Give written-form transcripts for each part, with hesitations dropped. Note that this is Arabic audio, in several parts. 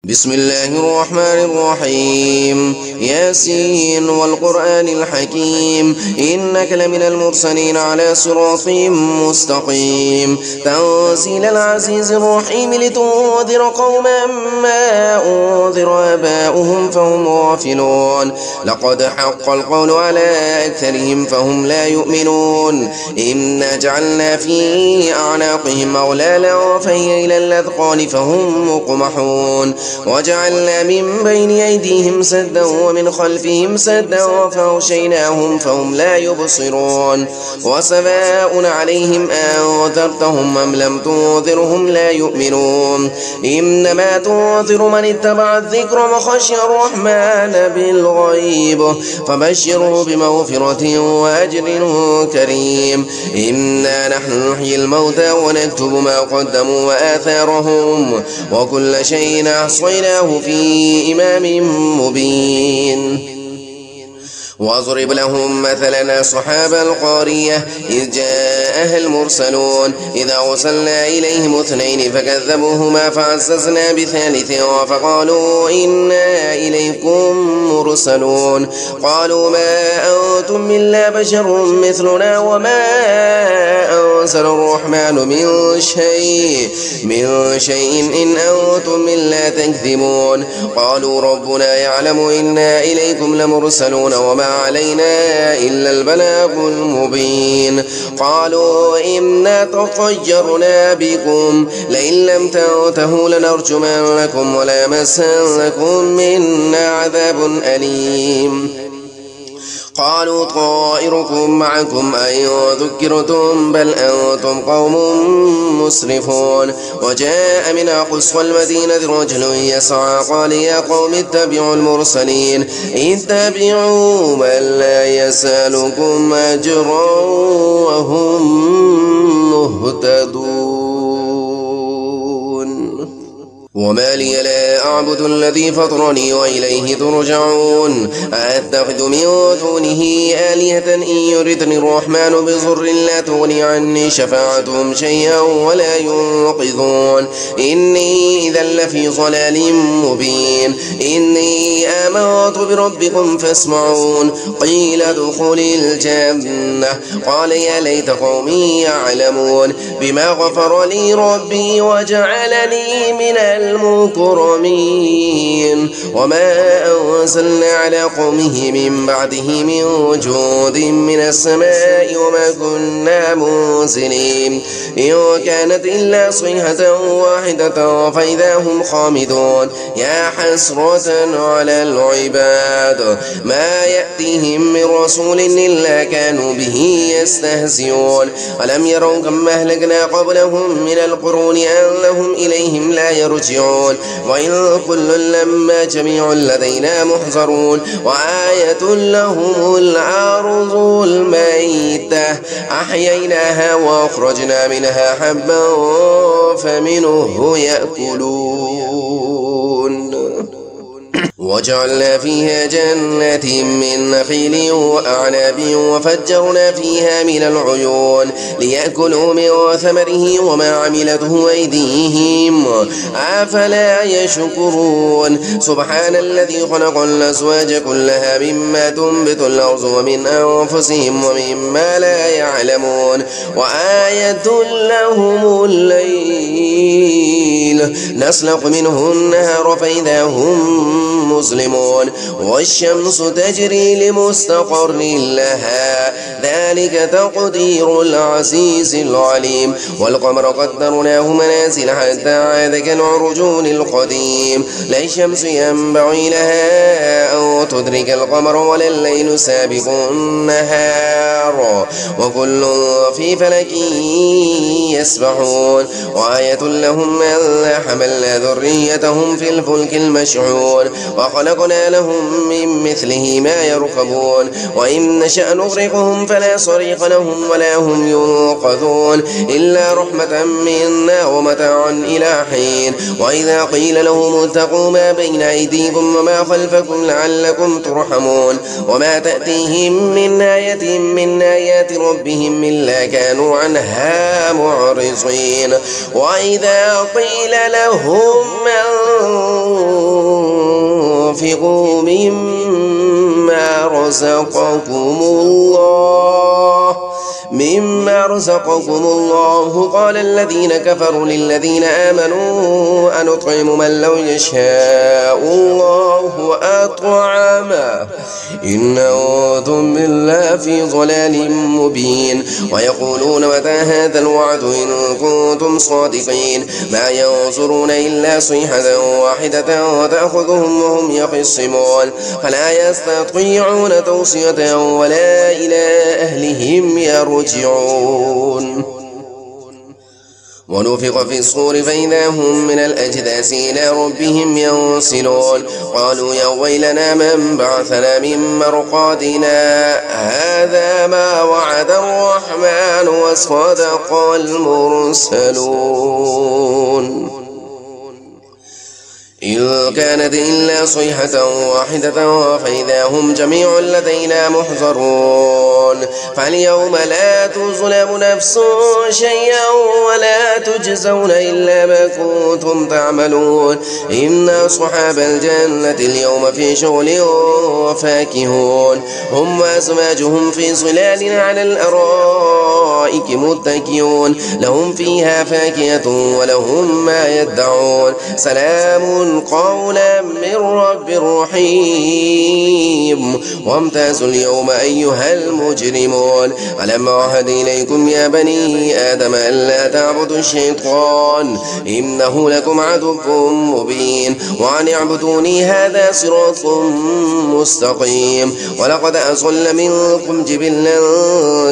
بسم الله الرحمن الرحيم ياسين والقرآن الحكيم إنك لمن المرسلين على صراط مستقيم تنزيل العزيز الرحيم لتنذر قوما ما أنذر آباؤهم فهم غافلون لقد حق القول على أكثرهم فهم لا يؤمنون إنا جعلنا في أعناقهم أغلالا فهي إلى الأذقان فهم مقمحون وجعلنا من بين أيديهم سدا ومن خلفهم سدا فأغشيناهم فهم لا يبصرون وسواء عليهم أنذرتهم أم لم تنذرهم لا يؤمنون إنما تنذر من اتبع الذكر وخشي الرحمن بالغيب فبشره بمغفرة وأجر كريم إنا نحن نحيي الموتى ونكتب ما قدموا وآثارهم وكل شيء أحصيناه في إمام مبين واضرب لهم مثلا أصحاب القارية إذ جاءها المرسلون إذا أرسلنا إليهم اثنين فكذبوهما فعززنا بثالث فقالوا إنا إليكم مرسلون قالوا ما أنتم إلا بشر مثلنا وما أنزل الرحمن من شيء إن أنتم إلا تكذبون قالوا ربنا يعلم إنا إليكم لمرسلون وما علينا إلا البلاغ المبين قالوا إنا تطيرنا بكم لئن لم تنتهوا لنرجمنكم وليمسنكم منا عذاب أليم قالوا طائركم معكم أن ذكرتم بل أنتم قوم مسرفون وجاء من أقصى المدينة رجل يسعى قال يا قوم اتبعوا المرسلين اتبعوا من لا يسألكم أجرا وهم مهتدون وما لي لا أعبد الذي فطرني وإليه ترجعون أتخذ من دونه آلهة إن يردني الرحمن بضر لا تغني عني شفاعتهم شيئا ولا ينقذون إني إذا لفي ضلال مبين إني آمنت بربكم فاسمعون قيل ادخل الجنة قال يا ليت قومي يعلمون بما غفر لي ربي وجعلني من المكرمين وما أنزلنا على قومه من بعده من وجود من السماء وما كنا منزلين إن كانت إلا صيحة واحدة فإذا هم خامدون يا حسرة على العباد ما يأتيهم من رسول إلا كانوا به يستهزئون ألم يروا كم أهلكنا قبلهم من القرون أنهم إليهم لا يرجعون وإن كل لما جميع لدينا محضرون وآية لهم الأرض الميتة أحييناها وأخرجنا منها حبا فمنه يأكلون وجعلنا فيها جنات من نخيل وأعناب وفجرنا فيها من العيون ليأكلوا من ثمره وما عملته أيديهم أفلا يشكرون سبحان الذي خلق الأزواج كلها مما تنبت الأرض ومن أنفسهم ومما لا يعلمون وآية لهم الليل نسلق منه النهار فإذا هم مسلمون والشمس تجري لمستقر لها ذلك تقدير العزيز العليم والقمر قدرناه منازل حتى عاد كالعرجون القديم لا الشمس ينبغي لها أن تدرك القمر ولا الليل سابق النهار وكل في فلك يسبحون وآية لهم ألا حملنا ذريتهم في الفلك المشحون وخلقنا لهم من مثله ما يركبون وإن نشأ نغرقهم فلا صريخ لهم ولا هم ينقذون إلا رحمة منا ومتاعا إلى حين وإذا قيل لهم اتقوا ما بين أيديكم وما خلفكم لعلكم ترحمون وما تأتيهم من آية من آيات ربهم إلا كانوا عنها معرضين وإذا قيل لهم وأنفقوا مما رزقكم الله قال الذين كفروا للذين آمنوا أنطعم من لو يشاء الله أطعمه إن أنتم بالله في ضلال مبين ويقولون متى هذا الوعد إن كنتم صادقين ما ينظرون إلا صيحة واحدة تأخذهم وهم يخصمون فلا يستطيعون توصية ولا إلى أهلهم يرجعون ونفخ في الصور فإذا هم من الأجداث إلى ربهم ينسلون قالوا يا ويلنا من بعثنا من مرقادنا هذا ما وعد الرحمن وصدق المرسلون إن كانت إلا صيحة واحدة فإذا هم جميع لدينا محضرون فاليوم لا تظلم نفس شيئا ولا تجزون إلا ما كنتم تعملون إن أصحاب الجنة اليوم في شغل وفاكهون هم وأزواجهم في ظلال على الأرائك متكئون لهم فيها فاكهة ولهم ما يدعون سلام قولا من رب رحيم وامتازوا اليوم أيها المجرمون ألم أعهد إليكم يا بني آدم ألا تعبدوا الشيطان إنه لكم عدو مبين وأن اعبدوني هذا صراط مستقيم ولقد أضل منكم جبلا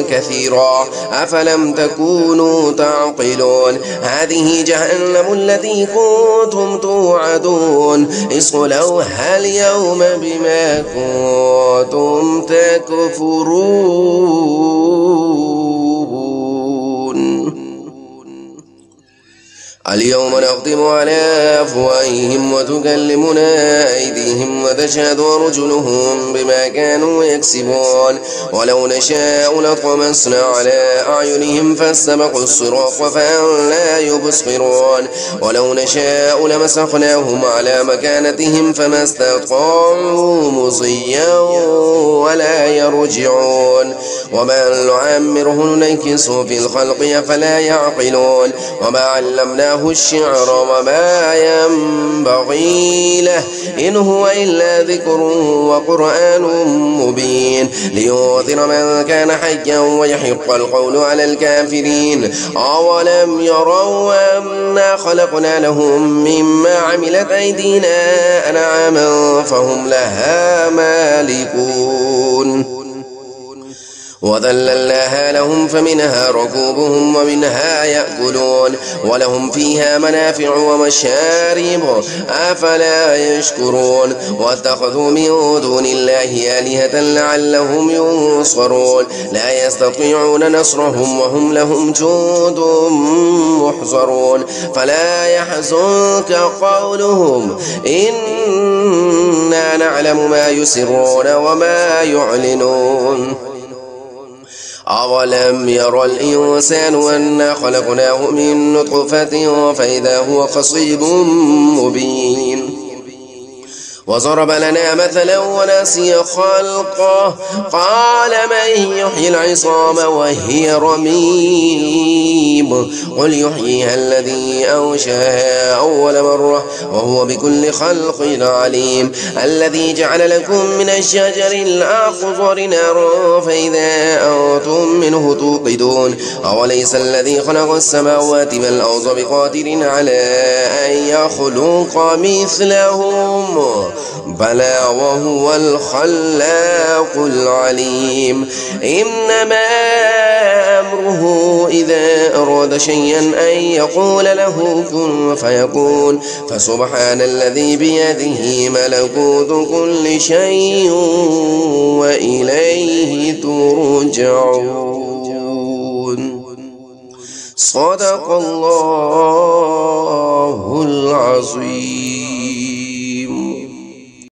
كثيرا أفلم تكونوا تعقلون هذه جهنم التي كنتم توعدون اصلوها اليوم بما كنتم تكفرون اليوم نختم على أفواههم وتكلمنا أيديهم وتشهد أرجلهم بما كانوا يكسبون ولو نشاء لطمسنا على أعينهم فاستبقوا الصراط فلا يبصرون ولو نشاء لمسخناهم على مكانتهم فما استطاعوا مضيا ولا يرجعون وما نعمره ننكسه في الخلق أفلا يعقلون وما علمناه الشعر وما ينبغي له إن هو إلا ذكر وقرآن مبين لينذر من كان حيا ويحق القول على الكافرين أولم يروا أنا خلقنا لهم مما عملت أيدينا أنعاما فهم لها مالكون وذللناها لهم فمنها ركوبهم ومنها يأكلون ولهم فيها منافع ومشارب أفلا يشكرون واتخذوا من دون الله آلهة لعلهم ينصرون لا يستطيعون نصرهم وهم لهم جند محضرون فلا يحزنك قولهم إنا نعلم ما يسرون وما يعلنون أولم ير الإنسان أنا خلقناه من نطفة فإذا هو خصيب مبين وضرب لنا مثلا ونسي خلقه قال من يحيي العظام وهي رميم قل يحييها الذي أنشأها أول مرة وهو بكل خلق عليم الذي جعل لكم من الشجر الأخضر نارا فإذا أنتم منه توقدون أوليس الذي خلق السماوات والأرض بقادر على أن يخلق مثلهم بلى وهو الخلاق العليم إنما أمره إذا أراد شيئا أن يقول له كن فيكون فسبحان الذي بيده ملكوت كل شيء وإليه ترجعون صدق الله العظيم.